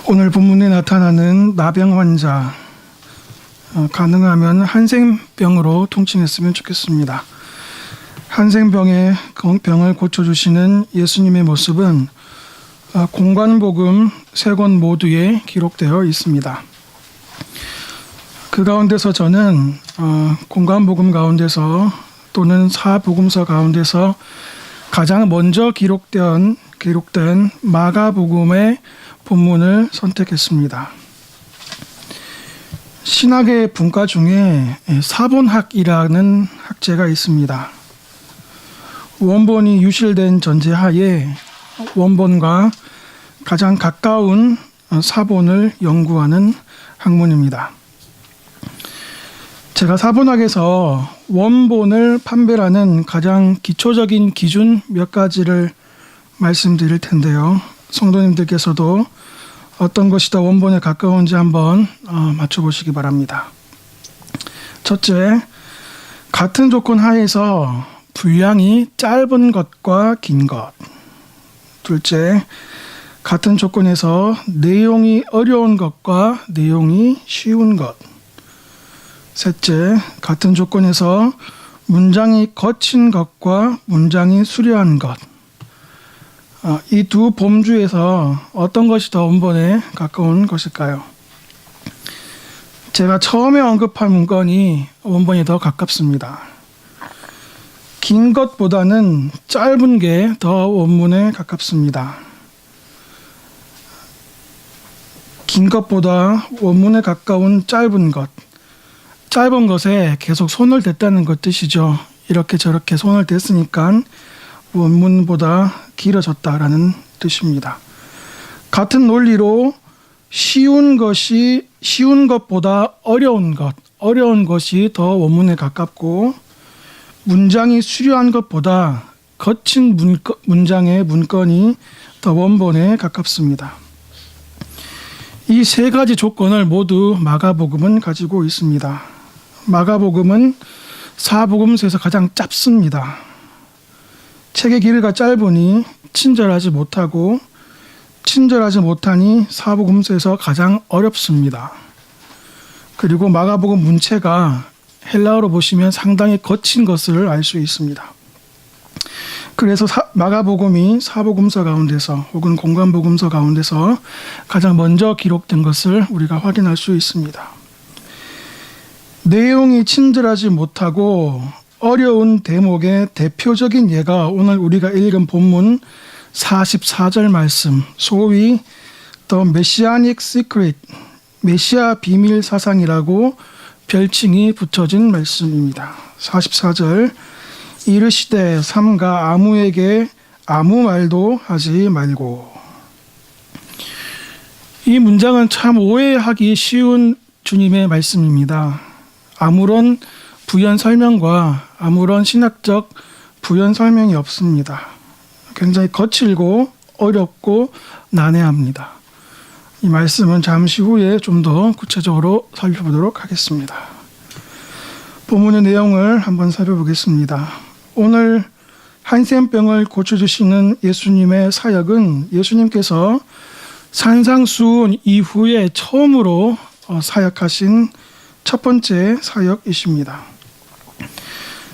오늘 본문에 나타나는 나병 환자, 가능하면 한생병으로 통칭했으면 좋겠습니다. 한생병의 병을 고쳐주시는 예수님의 모습은 공관복음 3권 모두에 기록되어 있습니다. 그 가운데서 저는 공관복음 가운데서 또는 사복음서 가운데서 가장 먼저 기록된 마가복음의 본문을 선택했습니다. 신학의 분과 중에 사본학이라는 학제가 있습니다. 원본이 유실된 전제하에 원본과 가장 가까운 사본을 연구하는 학문입니다. 제가 사본학에서 원본을 판별하는 가장 기초적인 기준 몇 가지를 말씀드릴 텐데요. 성도님들께서도 어떤 것이 더 원본에 가까운지 한번 맞춰보시기 바랍니다. 첫째, 같은 조건 하에서 분량이 짧은 것과 긴 것. 둘째, 같은 조건에서 내용이 어려운 것과 내용이 쉬운 것. 셋째, 같은 조건에서 문장이 거친 것과 문장이 수려한 것. 이 두 범주에서 어떤 것이 더 원본에 가까운 것일까요? 제가 처음에 언급한 문건이 원본에 더 가깝습니다. 긴 것보다는 짧은 게 더 원문에 가깝습니다. 긴 것보다 원문에 가까운 짧은 것. 짧은 것에 계속 손을 댔다는 것 뜻이죠. 이렇게 저렇게 손을 댔으니까 원문보다 길어졌다라는 뜻입니다. 같은 논리로 쉬운 것보다 어려운 것이 더 원문에 가깝고, 문장이 수려한 것보다 거친 문장의 문건이 더 원본에 가깝습니다. 이 세 가지 조건을 모두 마가복음은 가지고 있습니다. 마가복음은 사복음서에서 가장 짧습니다. 책의 길이가 짧으니 친절하지 못하니 사복음서에서 가장 어렵습니다. 그리고 마가복음 문체가 헬라어로 보시면 상당히 거친 것을 알 수 있습니다. 그래서 마가복음이 사복음서 가운데서 혹은 공관복음서 가운데서 가장 먼저 기록된 것을 우리가 확인할 수 있습니다. 내용이 친절하지 못하고 어려운 대목의 대표적인 예가 오늘 우리가 읽은 본문 44절 말씀, 소위 The Messianic Secret, 메시아 비밀 사상이라고 별칭이 붙여진 말씀입니다. 44절, 이르시되 삼가 아무에게 아무 말도 하지 말고. 이 문장은 참 오해하기 쉬운 주님의 말씀입니다. 아무런 부연 설명과 아무런 신학적 부연 설명이 없습니다. 굉장히 거칠고 어렵고 난해합니다. 이 말씀은 잠시 후에 좀 더 구체적으로 살펴보도록 하겠습니다. 본문의 내용을 한번 살펴보겠습니다. 오늘 한센병을 고쳐주시는 예수님의 사역은 예수님께서 산상수훈 이후에 처음으로 사역하신 첫 번째 사역이십니다.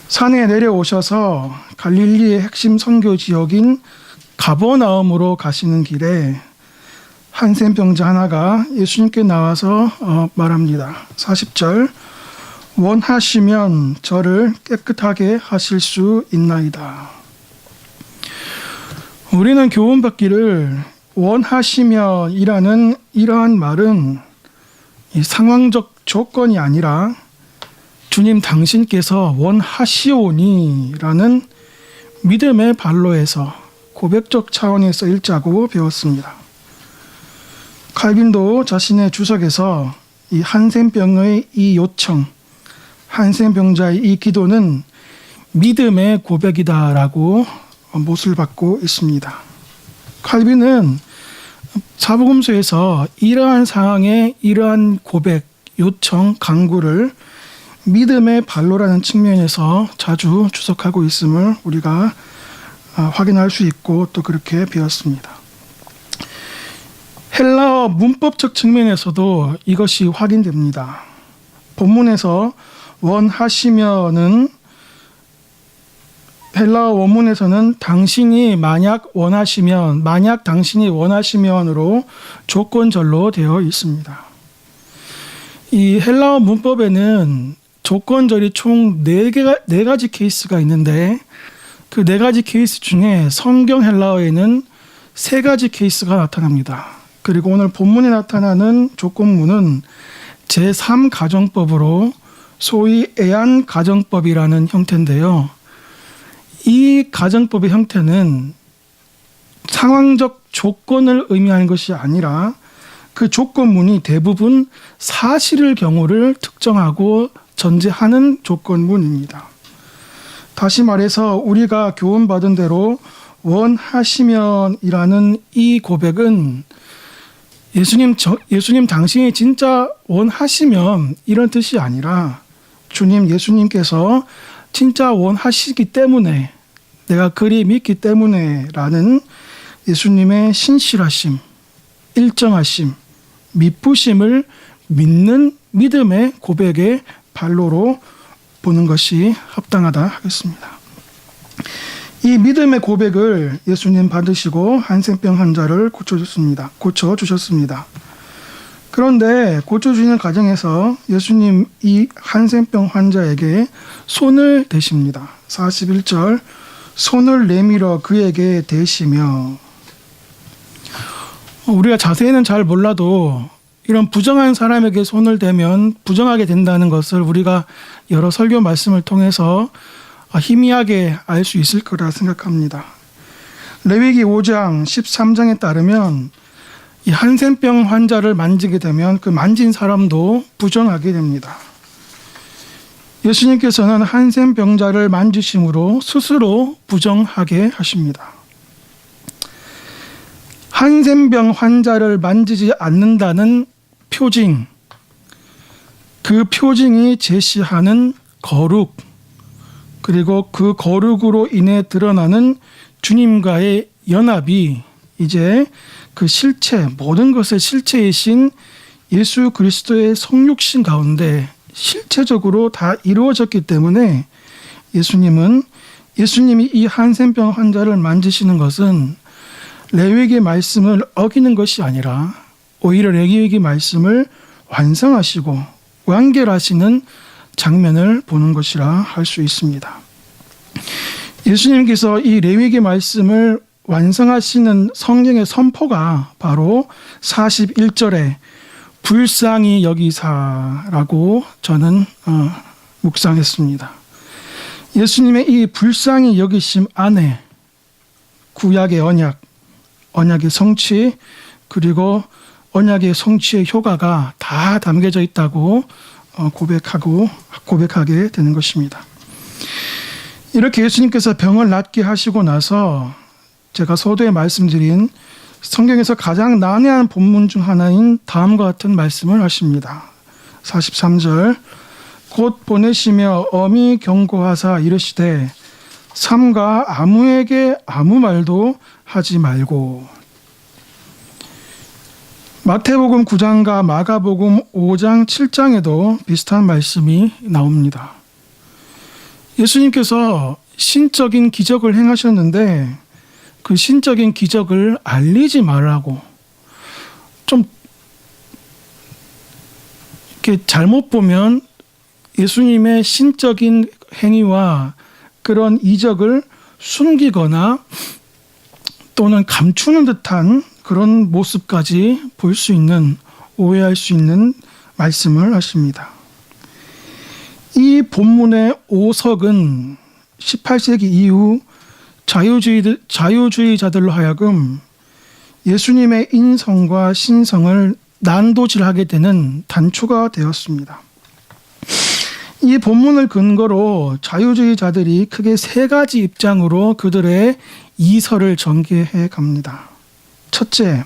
산에 내려오셔서 갈릴리의 핵심 선교 지역인 가버나움으로 가시는 길에 한센병자 하나가 예수님께 나와서 말합니다. 40절, 원하시면 저를 깨끗하게 하실 수 있나이다. 우리는 교훈받기를 원하시면 이라는 이러한 말은 이 상황적 조건이 아니라 주님 당신께서 원하시오니라는 믿음의 발로에서 고백적 차원에서 읽자고 배웠습니다. 칼빈도 자신의 주석에서 이 한센병의 이 요청, 한센병자의 이 기도는 믿음의 고백이다라고 못을 받고 있습니다. 칼빈은 사복음서에서 이러한 상황에 이러한 고백, 요청, 간구를 믿음의 발로라는 측면에서 자주 주석하고 있음을 우리가 확인할 수 있고 또 그렇게 배웠습니다. 헬라어 문법적 측면에서도 이것이 확인됩니다. 본문에서 원하시면은 헬라어 원문에서는 당신이 만약 당신이 원하시면으로 조건절로 되어 있습니다. 이 헬라어 문법에는 조건절이 총 4가지 케이스가 있는데 그 4가지 케이스 중에 성경 헬라어에는 3가지 케이스가 나타납니다. 그리고 오늘 본문에 나타나는 조건문은 제3가정법으로 소위 애안가정법이라는 형태인데요. 이 가정법의 형태는 상황적 조건을 의미하는 것이 아니라 그 조건문이 대부분 사실의 경우를 특정하고 전제하는 조건문입니다. 다시 말해서 우리가 교훈받은 대로 원하시면이라는 이 고백은 예수님 당신이 진짜 원하시면 이런 뜻이 아니라 주님 예수님께서 진짜 원하시기 때문에 내가 그리 믿기 때문에 라는 예수님의 신실하심, 일정하심, 미쁘심을 믿는 믿음의 고백의 발로로 보는 것이 합당하다 하겠습니다. 이 믿음의 고백을 예수님 받으시고 한센병 환자를 고쳐주셨습니다. 그런데 고쳐주시는 과정에서 예수님 이 한센병 환자에게 손을 대십니다. 41절 손을 내밀어 그에게 대시며 우리가 자세히는 잘 몰라도 이런 부정한 사람에게 손을 대면 부정하게 된다는 것을 우리가 여러 설교 말씀을 통해서 희미하게 알 수 있을 거라 생각합니다. 레위기 5장 13장에 따르면 이 한센병 환자를 만지게 되면 그 만진 사람도 부정하게 됩니다. 예수님께서는 한센병자를 만지심으로 스스로 부정하게 하십니다. 한센병 환자를 만지지 않는다는 표징, 그 표징이 제시하는 거룩, 그리고 그 거룩으로 인해 드러나는 주님과의 연합이 이제 그 실체, 모든 것의 실체이신 예수 그리스도의 성육신 가운데 실체적으로 다 이루어졌기 때문에 예수님이 이 한센병 환자를 만지시는 것은 레위기 말씀을 어기는 것이 아니라 오히려 레위기 말씀을 완성하시고 완결하시는 장면을 보는 것이라 할 수 있습니다. 예수님께서 이 레위기 말씀을 완성하시는 성경의 선포가 바로 41절에 불쌍히 여기사라고 저는 묵상했습니다. 예수님의 이 불쌍히 여기심 안에 구약의 언약의 성취, 그리고 언약의 성취의 효과가 다 담겨져 있다고 고백하게 되는 것입니다. 이렇게 예수님께서 병을 낫게 하시고 나서 제가 서두에 말씀드린 성경에서 가장 난해한 본문 중 하나인 다음과 같은 말씀을 하십니다. 43절 곧 보내시며 엄히 경고하사 이르시되 삼가 아무에게 아무 말도 하지 말고. 마태복음 9장과 마가복음 5장 7장에도 비슷한 말씀이 나옵니다. 예수님께서 신적인 기적을 행하셨는데 그 신적인 기적을 알리지 말라고, 좀 이렇게 잘못 보면 예수님의 신적인 행위와 그런 이적을 숨기거나 또는 감추는 듯한 그런 모습까지 볼 수 있는, 오해할 수 있는 말씀을 하십니다. 이 본문의 오석은 18세기 이후 자유주의자들로 하여금 예수님의 인성과 신성을 난도질하게 되는 단초가 되었습니다. 이 본문을 근거로 자유주의자들이 크게 3가지 입장으로 그들의 이설을 전개해 갑니다. 첫째,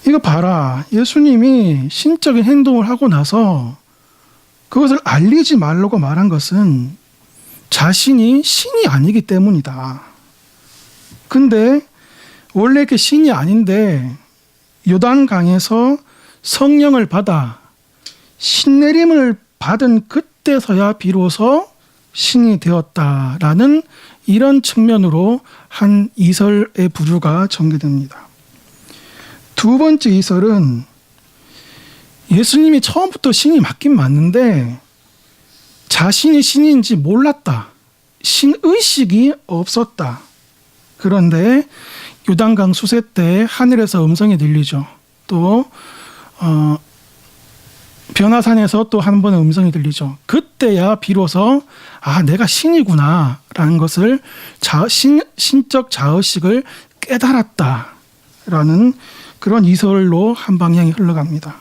이거 봐라. 예수님이 신적인 행동을 하고 나서 그것을 알리지 말라고 말한 것은 자신이 신이 아니기 때문이다. 근데 원래 그 신이 아닌데 요단강에서 성령을 받아 신내림을 받은 그때서야 비로소 신이 되었다라는 이런 측면으로 한 이설의 부류가 전개됩니다. 두 번째 이설은 예수님이 처음부터 신이 맞긴 맞는데 자신이 신인지 몰랐다. 신의식이 없었다. 그런데 요단강 수세 때 하늘에서 음성이 들리죠. 또 변화산에서 또 한 번의 음성이 들리죠. 그때야 비로소 내가 신이구나 라는 것을 신적 자의식을 깨달았다라는 그런 이설로 한 방향이 흘러갑니다.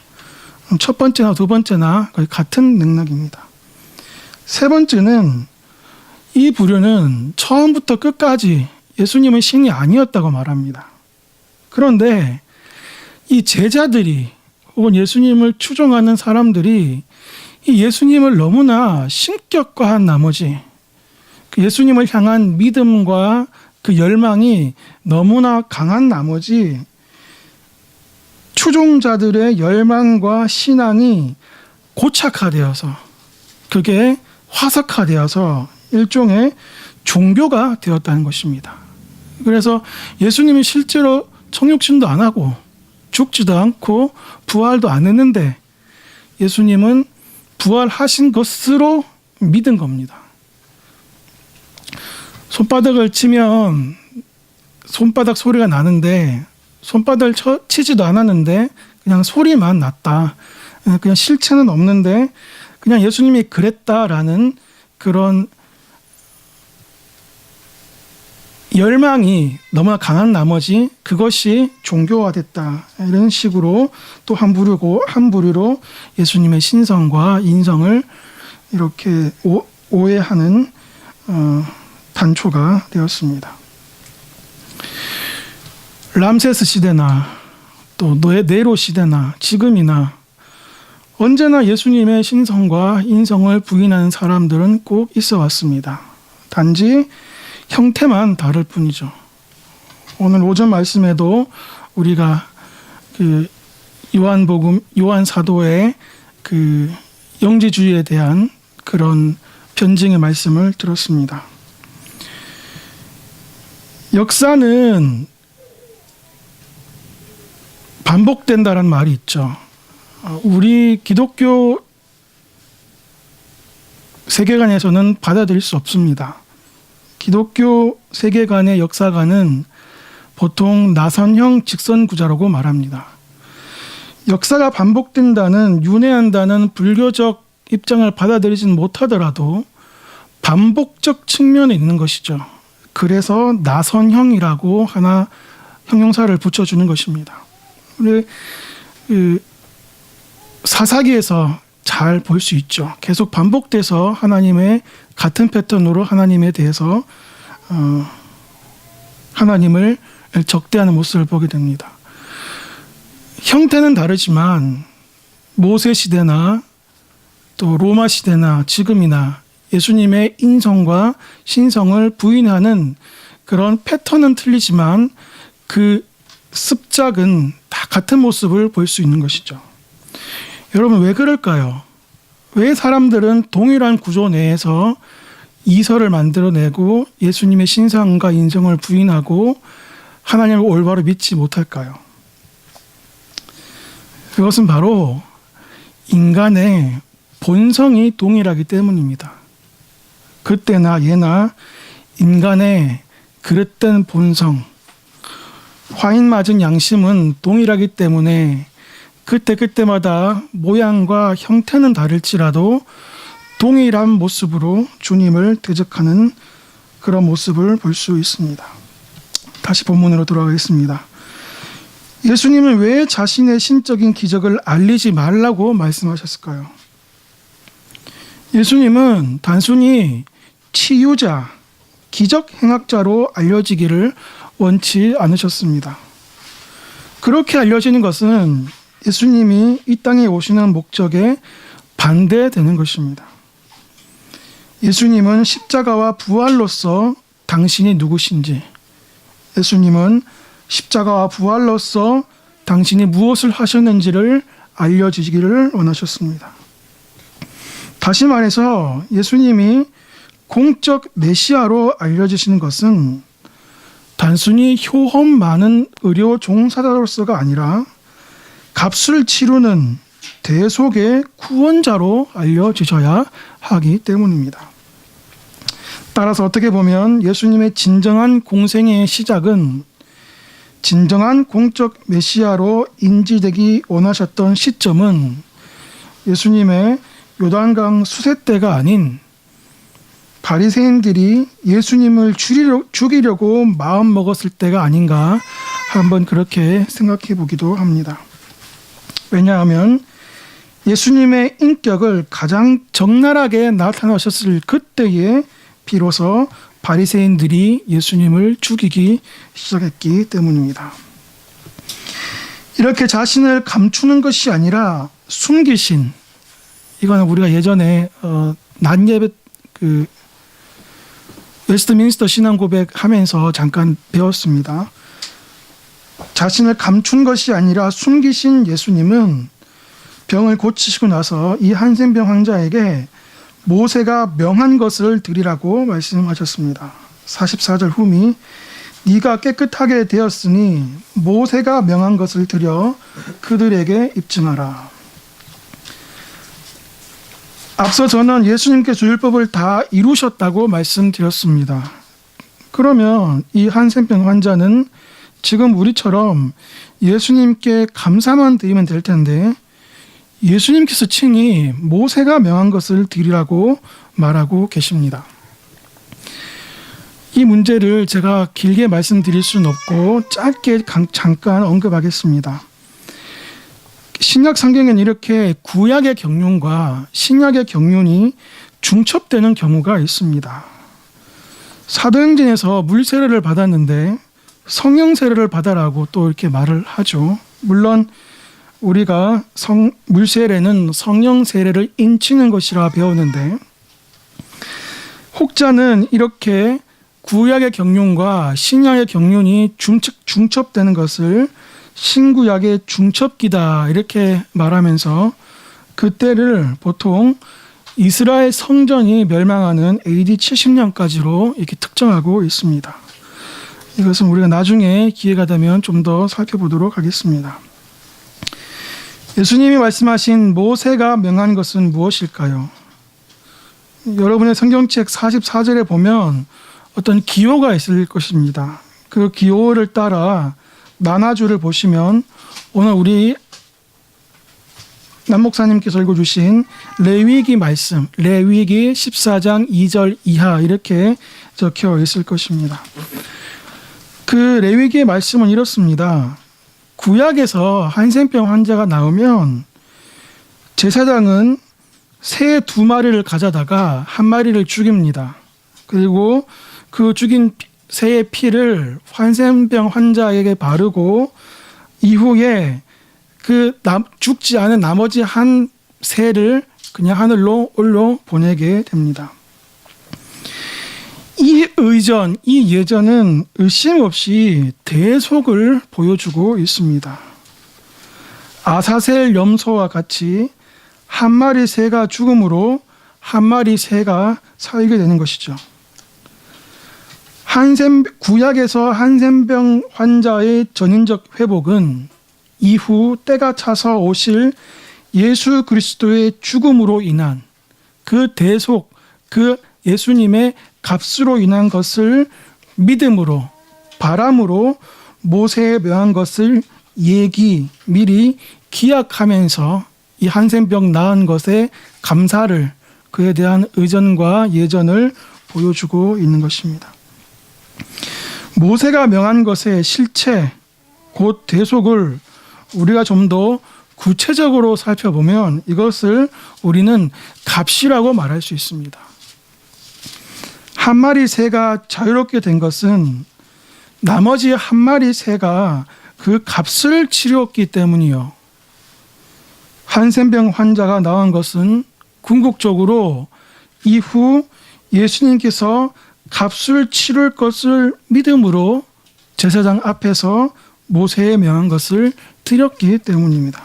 첫 번째나 두 번째나 거의 같은 맥락입니다. 세 번째는 이 부류는 처음부터 끝까지 예수님은 신이 아니었다고 말합니다. 그런데 이 제자들이 혹은 예수님을 추종하는 사람들이 이 예수님을 너무나 신격화한 나머지 그 예수님을 향한 믿음과 그 열망이 너무나 강한 나머지 추종자들의 열망과 신앙이 고착화되어서 그게 화석화되어서 일종의 종교가 되었다는 것입니다. 그래서 예수님이 실제로 청육신도 안 하고 죽지도 않고 부활도 안 했는데 예수님은 부활하신 것으로 믿은 겁니다. 손바닥을 치면 손바닥 소리가 나는데 손바닥을 치지도 않았는데 그냥 소리만 났다. 그냥 실체는 없는데 그냥 예수님이 그랬다라는 그런 열망이 너무나 강한 나머지 그것이 종교화됐다. 이런 식으로 또 한 부류로 예수님의 신성과 인성을 이렇게 오해하는 단초가 되었습니다. 람세스 시대나 또 네로 시대나 지금이나 언제나 예수님의 신성과 인성을 부인하는 사람들은 꼭 있어 왔습니다. 단지 형태만 다를 뿐이죠. 오늘 오전 말씀에도 우리가 그 요한 사도의 그 영지주의에 대한 그런 변증의 말씀을 들었습니다. 역사는 반복된다는 말이 있죠. 우리 기독교 세계관에서는 받아들일 수 없습니다. 기독교 세계관의 역사관은 보통 나선형 직선구조라고 말합니다. 역사가 반복된다는, 윤회한다는 불교적 입장을 받아들이진 못하더라도 반복적 측면에 있는 것이죠. 그래서 나선형이라고 하나 형용사를 붙여주는 것입니다. 우리 사사기에서 잘 볼 수 있죠. 계속 반복돼서 하나님의 같은 패턴으로 하나님에 대해서 하나님을 적대하는 모습을 보게 됩니다. 형태는 다르지만 모세 시대나 또 로마 시대나 지금이나 예수님의 인성과 신성을 부인하는 그런 패턴은 틀리지만 그 습작은 다 같은 모습을 볼 수 있는 것이죠. 여러분 왜 그럴까요? 왜 사람들은 동일한 구조 내에서 이설을 만들어내고 예수님의 신성과 인성을 부인하고 하나님을 올바로 믿지 못할까요? 그것은 바로 인간의 본성이 동일하기 때문입니다. 그때나 예나 인간의 그릇된 본성, 화인 맞은 양심은 동일하기 때문에 그때마다 모양과 형태는 다를지라도 동일한 모습으로 주님을 대적하는 그런 모습을 볼 수 있습니다. 다시 본문으로 돌아가겠습니다. 예수님은 왜 자신의 신적인 기적을 알리지 말라고 말씀하셨을까요? 예수님은 단순히 치유자, 기적 행학자로 알려지기를 원치 않으셨습니다. 그렇게 알려지는 것은 예수님이 이 땅에 오시는 목적에 반대되는 것입니다. 예수님은 십자가와 부활로서 당신이 누구신지, 예수님은 십자가와 부활로서 당신이 무엇을 하셨는지를 알려주시기를 원하셨습니다. 다시 말해서 예수님이 공적 메시아로 알려지시는 것은 단순히 효험 많은 의료 종사자로서가 아니라 값을 치르는 대속의 구원자로 알려지셔야 하기 때문입니다. 따라서 어떻게 보면 예수님의 진정한 공생의 시작은 진정한 공적 메시아로 인지되기 원하셨던 시점은 예수님의 요단강 수세 때가 아닌 바리새인들이 예수님을 죽이려고 마음 먹었을 때가 아닌가 한번 그렇게 생각해 보기도 합니다. 왜냐하면 예수님의 인격을 가장 적나라하게 나타나셨을 그때에 비로소 바리새인들이 예수님을 죽이기 시작했기 때문입니다. 이렇게 자신을 감추는 것이 아니라 숨기신, 이거는 우리가 예전에 낮예배 웨스트민스터 신앙고백 하면서 잠깐 배웠습니다. 자신을 감춘 것이 아니라 숨기신 예수님은 병을 고치시고 나서 이 한센병 환자에게 모세가 명한 것을 드리라고 말씀하셨습니다. 44절 후미 네가 깨끗하게 되었으니 모세가 명한 것을 드려 그들에게 입증하라. 앞서 저는 예수님께서 율법을 다 이루셨다고 말씀드렸습니다. 그러면 이 한센병 환자는 지금 우리처럼 예수님께 감사만 드리면 될 텐데 예수님께서 친히 모세가 명한 것을 드리라고 말하고 계십니다. 이 문제를 제가 길게 말씀드릴 수는 없고 짧게 잠깐 언급하겠습니다. 신약 성경에는 이렇게 구약의 경륜과 신약의 경륜이 중첩되는 경우가 있습니다. 사도행전에서 물세례를 받았는데 성령 세례를 받아라고 또 이렇게 말을 하죠. 물론 우리가 물세례는 성령 세례를 인치는 것이라 배웠는데 혹자는 이렇게 구약의 경륜과 신약의 경륜이 중첩되는 것을 신구약의 중첩기다 이렇게 말하면서 그때를 보통 이스라엘 성전이 멸망하는 AD 70년까지로 이렇게 특정하고 있습니다. 이것은 우리가 나중에 기회가 되면 좀 더 살펴보도록 하겠습니다. 예수님이 말씀하신 모세가 명한 것은 무엇일까요? 여러분의 성경책 44절에 보면 어떤 기호가 있을 것입니다. 그 기호를 따라 만화주를 보시면 오늘 우리 남 목사님께서 읽어주신 레위기 말씀, 레위기 14장 2절 이하 이렇게 적혀 있을 것입니다. 그 레위기의 말씀은 이렇습니다. 구약에서 한센병 환자가 나오면 제사장은 새 2마리를 가져다가 1마리를 죽입니다. 그리고 그 죽인 새의 피를 한센병 환자에게 바르고 이후에 그 죽지 않은 나머지 한 새를 그냥 하늘로 올려 보내게 됩니다. 이 의전, 이 예전은 의심 없이 대속을 보여주고 있습니다. 아사셀 염소와 같이 한 마리 새가 죽음으로 한 마리 새가 살게 되는 것이죠. 구약에서 한센병 환자의 전인적 회복은 이후 때가 차서 오실 예수 그리스도의 죽음으로 인한 그 대속, 그 예수님의 값으로 인한 것을 믿음으로, 바람으로 모세에 명한 것을 미리 기약하면서 이 한센병 나은 것에 감사를, 그에 대한 의전과 예전을 보여주고 있는 것입니다. 모세가 명한 것의 실체, 곧 대속을 우리가 좀 더 구체적으로 살펴보면 이것을 우리는 값이라고 말할 수 있습니다. 한 마리 새가 자유롭게 된 것은 나머지 한 마리 새가 그 값을 치렀기 때문이요. 한센병 환자가 나온 것은 궁극적으로 이후 예수님께서 값을 치를 것을 믿음으로 제사장 앞에서 모세에 명한 것을 드렸기 때문입니다.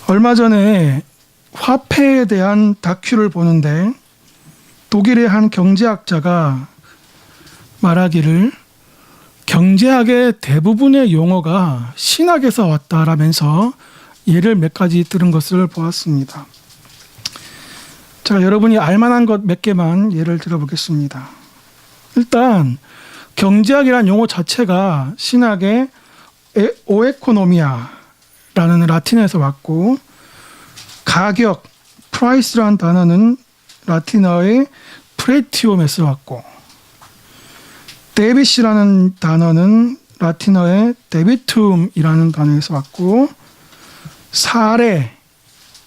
얼마 전에 화폐에 대한 다큐를 보는데 독일의 한 경제학자가 말하기를 경제학의 대부분의 용어가 신학에서 왔다라면서 예를 몇 가지 들은 것을 보았습니다. 제가 여러분이 알만한 것 몇 개만 예를 들어보겠습니다. 일단 경제학이라는 용어 자체가 신학의 오에코노미아라는 라틴어에서 왔고, 가격, 프라이스라는 단어는 라틴어의 프레티움에서 왔고, 데빗이라는 단어는 라틴어의 데비툼이라는 단어에서 왔고, 사례,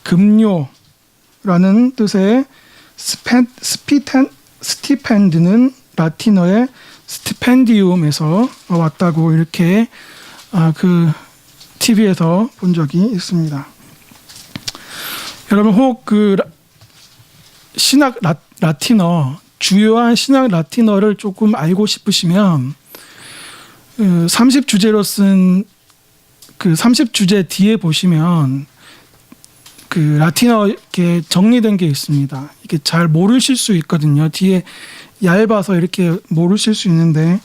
급료라는 뜻의 스티펜드는 라틴어의 스티펜디움에서 왔다고 이렇게 TV에서 본 적이 있습니다. 여러분 혹 신학 라틴어, 주요한 신학 라틴어를 조금 알고 싶으시면 30주제로 쓴 30주제 뒤에 보시면 라틴어 이렇게 정리된 게 있습니다. 이게 잘 모르실 수 있거든요. 뒤에 얇아서 이렇게 모르실 수 있는데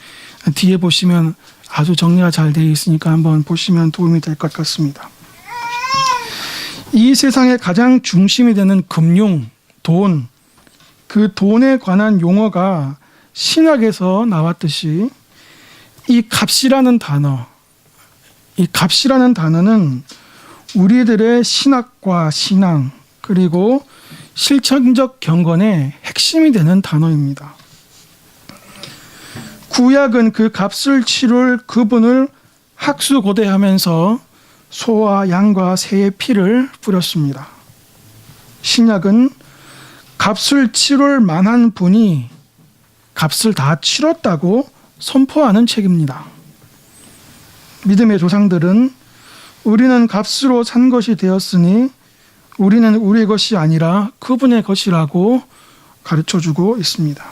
뒤에 보시면 아주 정리가 잘 되어 있으니까 한번 보시면 도움이 될 것 같습니다. 이 세상의 가장 중심이 되는 금융, 돈, 그 돈에 관한 용어가 신학에서 나왔듯이 이 값이라는 단어는 우리들의 신학과 신앙 그리고 실천적 경건의 핵심이 되는 단어입니다. 구약은 그 값을 치룰 그분을 학수고대하면서 소와 양과 새의 피를 뿌렸습니다. 신약은 값을 치룰 만한 분이 값을 다 치렀다고 선포하는 책입니다. 믿음의 조상들은 우리는 값으로 산 것이 되었으니 우리는 우리의 것이 아니라 그분의 것이라고 가르쳐주고 있습니다.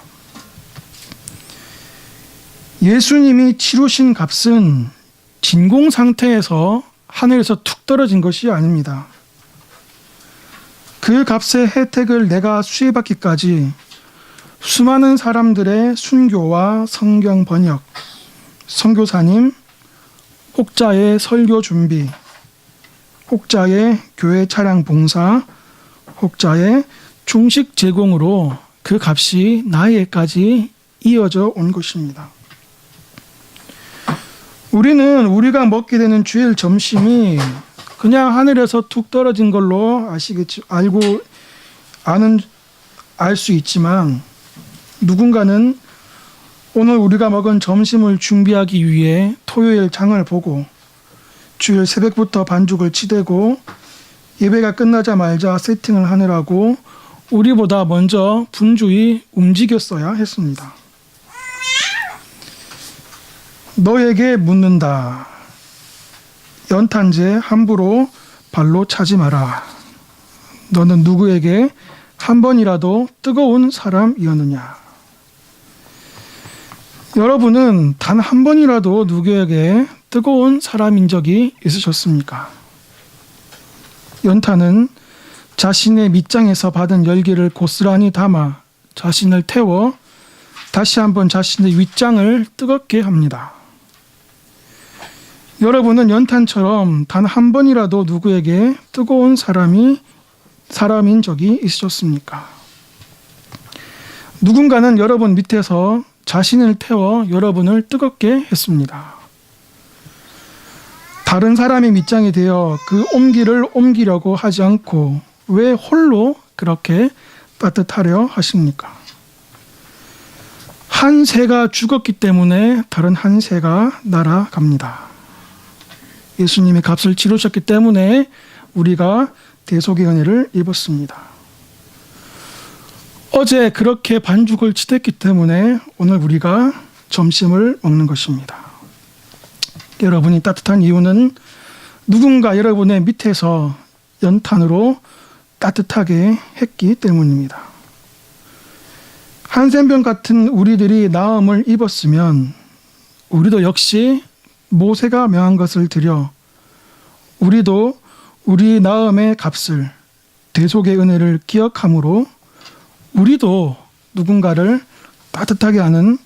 예수님이 치르신 값은 진공 상태에서 하늘에서 툭 떨어진 것이 아닙니다. 그 값의 혜택을 내가 수혜받기까지 수많은 사람들의 순교와 성경 번역, 선교사님, 혹자의 설교 준비, 혹자의 교회 차량 봉사, 혹자의 중식 제공으로 그 값이 나에게까지 이어져 온 것입니다. 우리는 우리가 먹게 되는 주일 점심이 그냥 하늘에서 툭 떨어진 걸로 알 수 있지만, 누군가는 오늘 우리가 먹은 점심을 준비하기 위해 토요일 장을 보고 주일 새벽부터 반죽을 치대고 예배가 끝나자마자 세팅을 하느라고 우리보다 먼저 분주히 움직였어야 했습니다. 너에게 묻는다. 연탄재 함부로 발로 차지 마라. 너는 누구에게 한 번이라도 뜨거운 사람이었느냐? 여러분은 단 한 번이라도 누구에게 뜨거운 사람인 적이 있으셨습니까? 연탄은 자신의 밑장에서 받은 열기를 고스란히 담아 자신을 태워 다시 한번 자신의 윗장을 뜨겁게 합니다. 여러분은 연탄처럼 단 한 번이라도 누구에게 뜨거운 사람인 적이 있으셨습니까? 누군가는 여러분 밑에서 자신을 태워 여러분을 뜨겁게 했습니다. 다른 사람의 밑장이 되어 그 온기를 옮기려고 하지 않고 왜 홀로 그렇게 따뜻하려 하십니까? 한 새가 죽었기 때문에 다른 한 새가 날아갑니다. 예수님이 값을 치르셨기 때문에 우리가 대속의 은혜를 입었습니다. 어제 그렇게 반죽을 치댔기 때문에 오늘 우리가 점심을 먹는 것입니다. 여러분이 따뜻한 이유는 누군가 여러분의 밑에서 연탄으로 따뜻하게 했기 때문입니다. 한센병 같은 우리들이 나음을 입었으면 우리도 역시 모세가 명한 것을 드려 우리도 우리 나음의 값을 대속의 은혜를 기억함으로 우리도 누군가를 따뜻하게 하는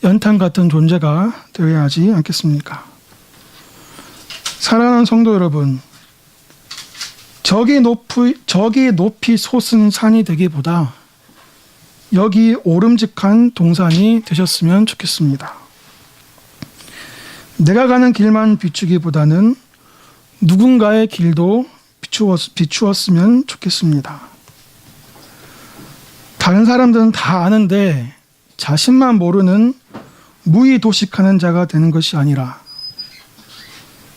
연탄 같은 존재가 되어야 하지 않겠습니까? 사랑하는 성도 여러분, 저기 높이 솟은 산이 되기보다 여기 오름직한 동산이 되셨으면 좋겠습니다. 내가 가는 길만 비추기보다는 누군가의 길도 비추었으면 좋겠습니다. 다른 사람들은 다 아는데 자신만 모르는 무의도식하는 자가 되는 것이 아니라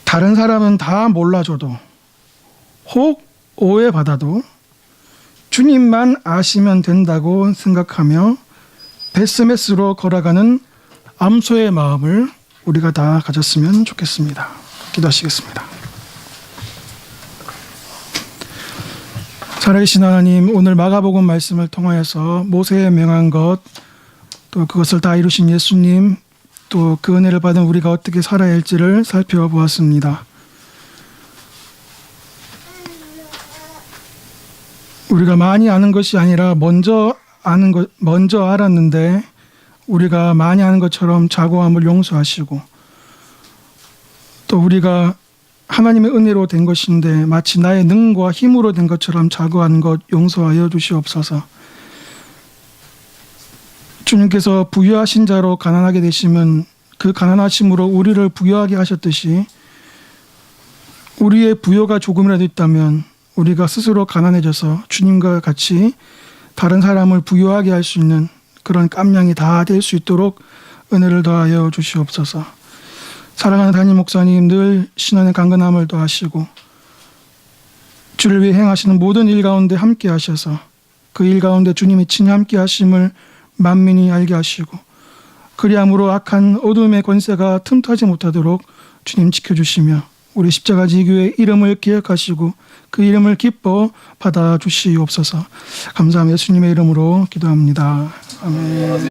다른 사람은 다 몰라줘도 혹 오해받아도 주님만 아시면 된다고 생각하며 베스메스로 걸어가는 암소의 마음을 우리가 다 가졌으면 좋겠습니다. 기도하시겠습니다. 살아계신 하나님, 오늘 마가복음 말씀을 통하여서 모세의 명한 것, 또 그것을 다 이루신 예수님, 또 그 은혜를 받은 우리가 어떻게 살아야 할지를 살펴보았습니다. 우리가 많이 아는 것이 아니라 먼저 알았는데 우리가 많이 아는 것처럼 자고함을 용서하시고, 또 우리가 하나님의 은혜로 된 것인데 마치 나의 능과 힘으로 된 것처럼 자고한 것 용서하여 주시옵소서. 주님께서 부유하신 자로 가난하게 되시면 그 가난하심으로 우리를 부유하게 하셨듯이 우리의 부여가 조금이라도 있다면 우리가 스스로 가난해져서 주님과 같이 다른 사람을 부유하게 할 수 있는 그런 깜냥이 다 될 수 있도록 은혜를 더하여 주시옵소서. 사랑하는 담임 목사님, 늘 신앙의 강건함을 더하시고 주를 위해 행하시는 모든 일 가운데 함께 하셔서 그 일 가운데 주님이 친히 함께 하심을 만민이 알게 하시고 그리함으로 악한 어둠의 권세가 틈타지 못하도록 주님 지켜주시며 우리 십자가 지교의 이름을 기억하시고 그 이름을 기뻐 받아주시옵소서. 감사하며 예수님의 이름으로 기도합니다. 아멘.